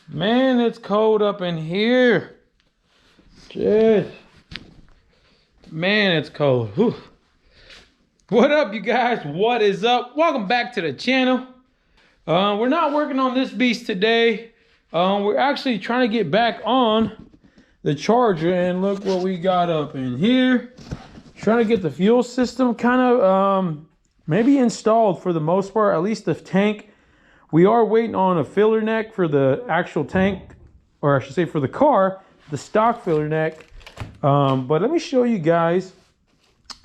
Man, it's cold up in here. Jeez. Man, it's cold. Whew. What up, you guys? What is up? Welcome back to the channel. We're not working on this beast today. We're actually trying to get back on the charger, and look what we got up in here. Trying to get the fuel system kind of maybe installed for the most part, at least the tank. We are waiting on a filler neck for the actual tank, or I should say for the car, the stock filler neck. But let me show you guys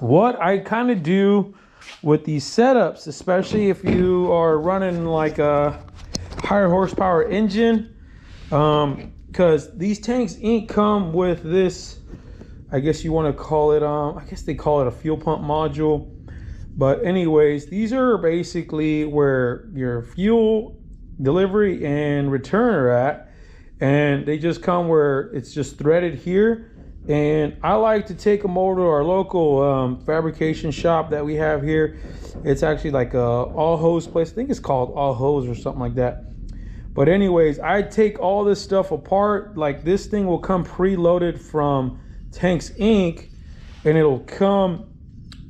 what I kind of do with these setups, especially if you are running like a higher horsepower engine. Because these tanks ain't come with this, I guess you want to call it, I guess they call it a fuel pump module. But anyways, these are basically where your fuel delivery and return are at. And they just come where it's just threaded here. And I like to take them over to our local fabrication shop that we have here. It's actually like a all hose place. I think it's called All Hose or something like that. But anyways, I take all this stuff apart. Like this thing will come preloaded from Tanks Inc. And it'll come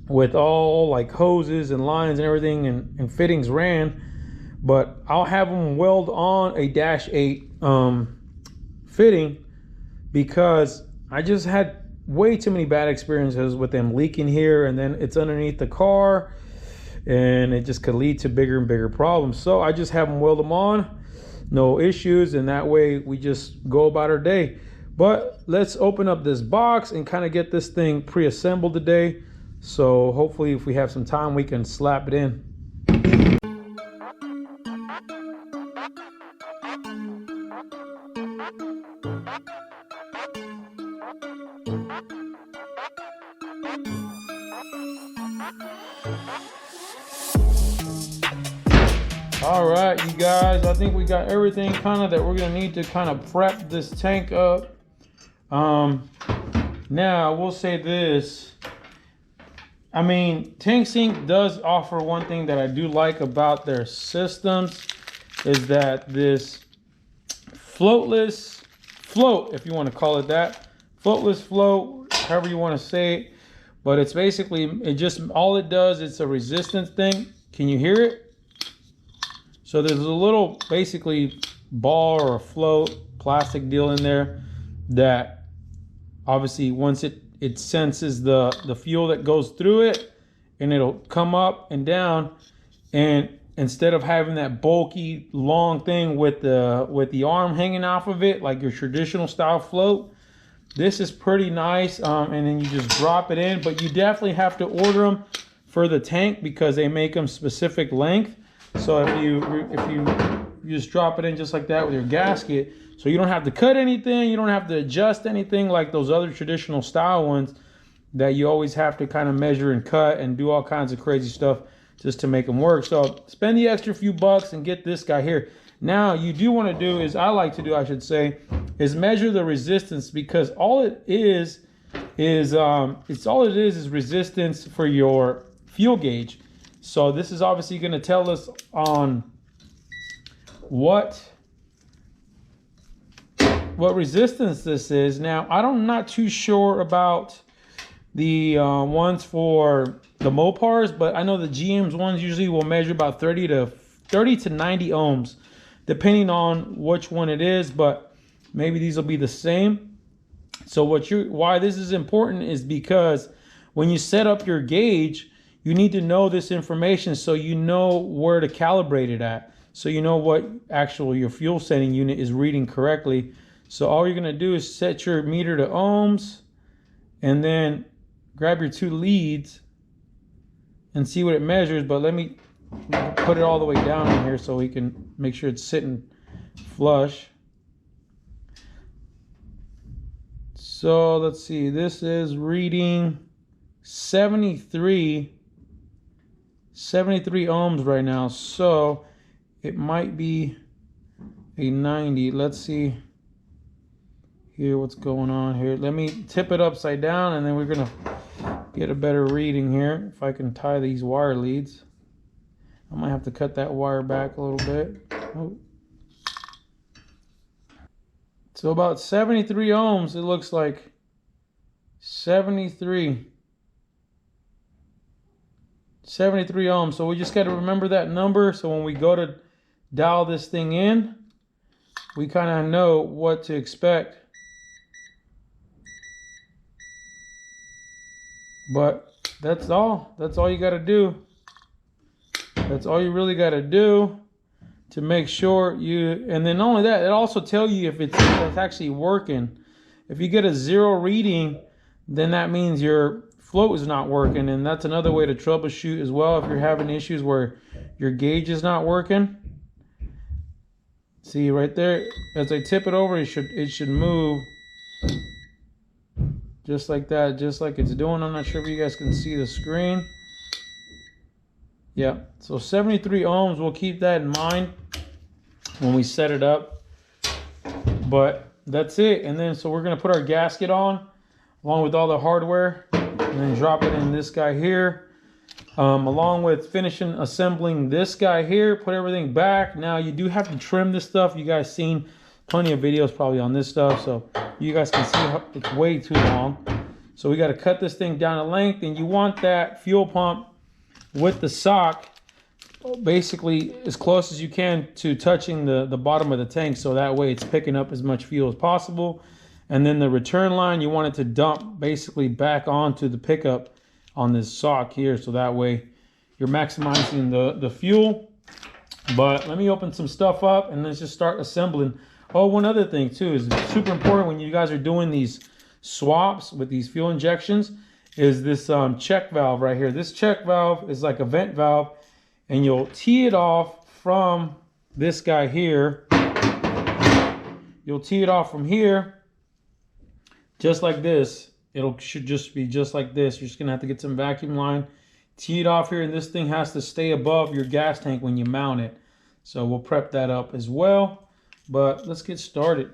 with all like hoses and lines and everything and fittings ran. But I'll have them weld on a Dash 8 fitting, because I just had way too many bad experiences with them leaking here, and then it's underneath the car and it just could lead to bigger and bigger problems. So I just have them weld them on, no issues, and that way we just go about our day. But let's open up this box and kind of get this thing pre-assembled today. So hopefully if we have some time, we can slap it in. All right, you guys, I think we got everything kind of that we're gonna need to kind of prep this tank up. Now I will say this. I mean, Tanks Inc. does offer one thing that I do like about their systems, is that this floatless float, if you want to call it that, floatless float, however you want to say it, but it's basically, it just, all it does, it's a resistance thing. Can you hear it? So there's a little basically ball or a float plastic deal in there that obviously once it senses the fuel that goes through it, and it'll come up and down, and instead of having that bulky long thing with the arm hanging off of it like your traditional style float, this is pretty nice. And then you just drop it in, but you definitely have to order them for the tank because they make them specific length. So if you just drop it in just like that with your gasket, so you don't have to cut anything, you don't have to adjust anything like those other traditional style ones that you always have to kind of measure and cut and do all kinds of crazy stuff just to make them work. So spend the extra few bucks and get this guy here. Now you do want to do is, I like to do, I should say, is measure the resistance, because all it is resistance for your fuel gauge. So this is obviously going to tell us on what resistance this is. Now, I'm not too sure about the ones for the Mopars, but I know the GM's ones usually will measure about 30 to 90 ohms, depending on which one it is, but maybe these will be the same. So why this is important is because when you set up your gauge, you need to know this information so you know where to calibrate it at. So you know what your fuel setting unit is reading correctly. So all you're gonna do is set your meter to ohms, and then grab your two leads and see what it measures. But let me put it all the way down in here so we can make sure it's sitting flush. So let's see, this is reading 73 ohms right now. So it might be a 90. Let's see here what's going on here. Let me tip it upside down, and then we're gonna get a better reading here. If I can tie these wire leads, I might have to cut that wire back a little bit. Oh. So about 73 ohms, it looks like. 73 ohms. So we just got to remember that number. So when we go to dial this thing in, we kind of know what to expect. But that's all. That's all you got to do. That's all you really got to do to make sure you, and then not only that, it also tells you if it's actually working. If you get a 0 reading, then that means your float is not working, and that's another way to troubleshoot as well if you're having issues where your gauge is not working. See right there, as I tip it over, it should move just like that, just like it's doing. I'm not sure if you guys can see the screen. Yeah, so 73 ohms, we'll keep that in mind when we set it up. But that's it. And then so we're going to put our gasket on along with all the hardware, and then drop it in this guy here, along with finishing assembling this guy here. Put everything back. Now you do have to trim this stuff. You guys seen plenty of videos probably on this stuff, so you guys can see how it's way too long. So we got to cut this thing down to length, and you want that fuel pump with the sock basically as close as you can to touching the bottom of the tank, so that way it's picking up as much fuel as possible. And then the return line, you want it to dump basically back onto the pickup on this sock here, so that way you're maximizing the fuel. But let me open some stuff up and let's just start assembling. Oh, one other thing too is super important when you guys are doing these swaps with these fuel injections is this check valve right here. This check valve is like a vent valve, and you'll tee it off from this guy here. You'll tee it off from here just like this. Should just be just like this. You're just gonna have to get some vacuum line, tee it off here, and this thing has to stay above your gas tank when you mount it. So we'll prep that up as well, but let's get started.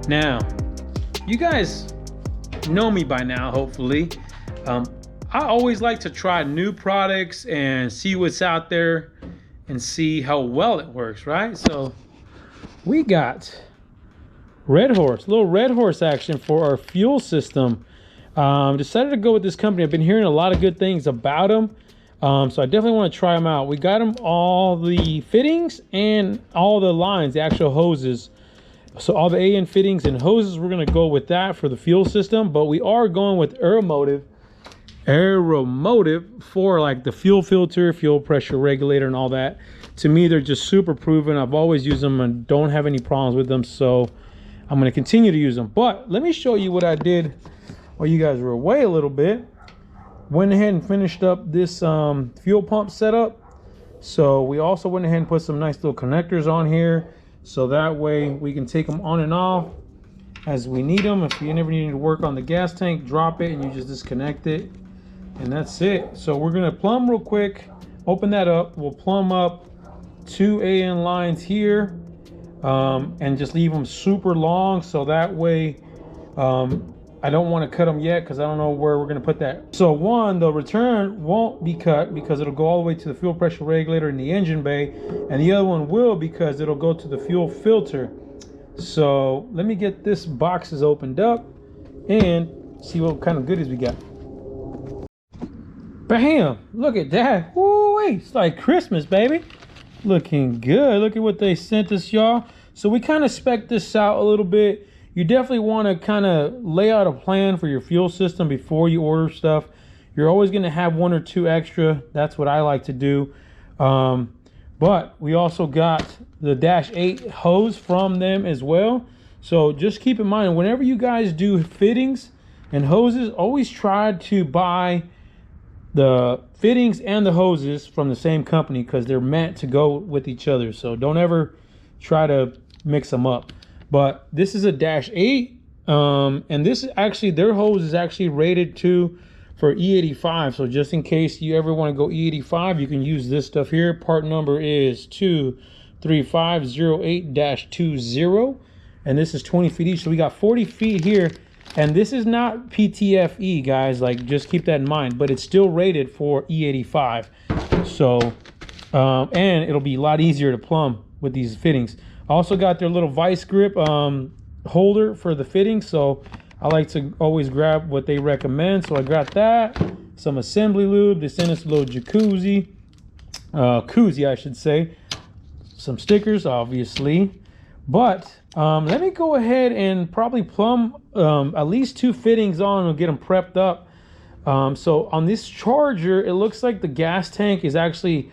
Now, you guys know me by now, hopefully. I always like to try new products and see what's out there and see how well it works, right? So we got Red Horse, little Red Horse action for our fuel system. Decided to go with this company. I've been hearing a lot of good things about them. So I definitely want to try them out. We got them all the fittings and all the lines, the actual hoses. So all the AN fittings and hoses, we're going to go with that for the fuel system. But we are going with Aeromotive for like the fuel filter, fuel pressure regulator and all that. To me, they're just super proven. I've always used them and don't have any problems with them. So I'm going to continue to use them. But let me show you what I did while you guys were away a little bit. Went ahead and finished up this fuel pump setup. So we also went ahead and put some nice little connectors on here, so that way we can take them on and off as we need them. If you never need to work on the gas tank, drop it and you just disconnect it, and that's it. So we're gonna plumb real quick, open that up. We'll plumb up 2 AN lines here and just leave them super long, so that way I don't want to cut them yet because I don't know where we're going to put that. So one, the return won't be cut because it'll go all the way to the fuel pressure regulator in the engine bay, and the other one will because it'll go to the fuel filter. So let me get this boxes opened up and see what kind of goodies we got. Bam! Look at that. Woo, it's like Christmas, baby. Looking good. Look at what they sent us, y'all. So we kind of spec this out a little bit. You definitely want to kind of lay out a plan for your fuel system before you order stuff. You're always going to have 1 or 2 extra. That's what I like to do. But we also got the Dash 8 hose from them as well. So just keep in mind, whenever you guys do fittings and hoses, always try to buy the fittings and the hoses from the same company, because they're meant to go with each other. So don't ever try to mix them up. But this is a Dash 8, and this is actually, their hose is actually rated for E85. So just in case you ever want to go E85, you can use this stuff here. Part number is 23508-20, and this is 20 feet each. So we got 40 feet here. And this is not PTFE, guys, like just keep that in mind, but it's still rated for E85. So, and it'll be a lot easier to plumb with these fittings. I also got their little vice grip holder for the fittings. So I like to always grab what they recommend. So I got that, some assembly lube. They sent us a little koozie, I should say. Some stickers, obviously. But let me go ahead and probably plumb at least 2 fittings on and get them prepped up. So on this Charger, it looks like the gas tank is actually,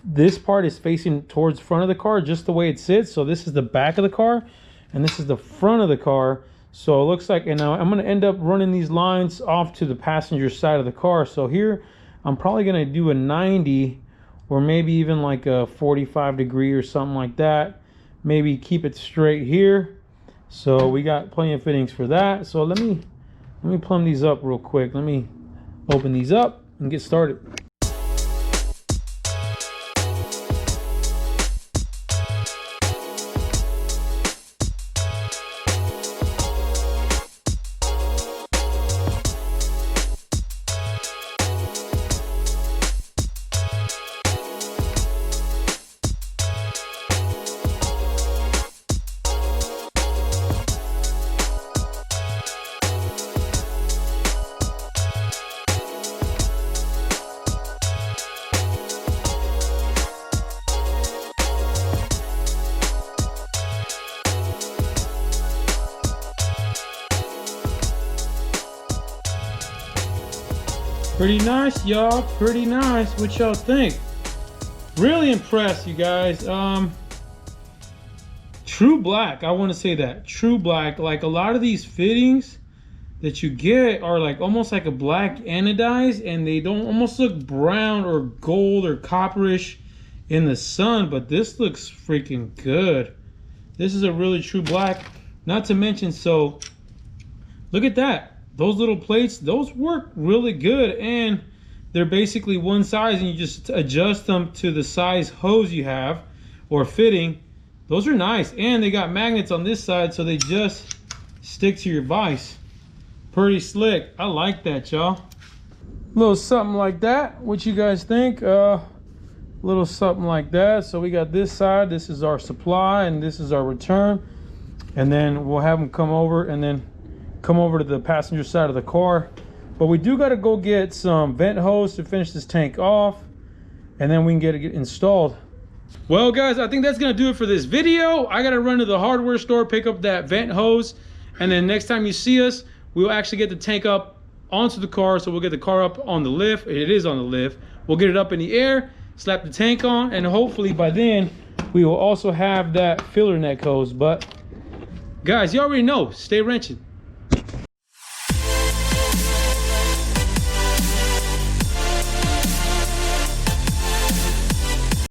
this part is facing towards the front of the car, just the way it sits. So this is the back of the car, and this is the front of the car. So it looks like, and now I'm going to end up running these lines off to the passenger side of the car. So here, I'm probably going to do a 90, or maybe even like a 45 degree or something like that. Maybe keep it straight here. So we got plenty of fittings for that. So let me plumb these up real quick. Let me open these up and get started. Pretty nice, y'all. Pretty nice. What y'all think? Really impressed, you guys. True black. I want to say that. True black. Like a lot of these fittings that you get are like almost like a black anodized, and they don't almost look brown or gold or copperish in the sun, but this looks freaking good. This is a really true black. Not to mention, so look at that. Those little plates, those work really good, and they're basically one size, and you just adjust them to the size hose you have or fitting. Those are nice, and they got magnets on this side, so they just stick to your vise. Pretty slick. I like that, y'all. Little something like that. What you guys think? Little something like that. So we got this side. This is our supply, and this is our return. And then we'll have them come over, and then come over to the passenger side of the car. But we do got to go get some vent hose to finish this tank off, and then we can get it installed. Well guys, I think that's gonna do it for this video. I gotta run to the hardware store, pick up that vent hose, and then next time you see us, we'll actually get the tank up onto the car. So we'll get the car up on the lift. It is on the lift. We'll get it up in the air, slap the tank on, and hopefully by then we will also have that filler neck hose. But guys, you already know, stay wrenching.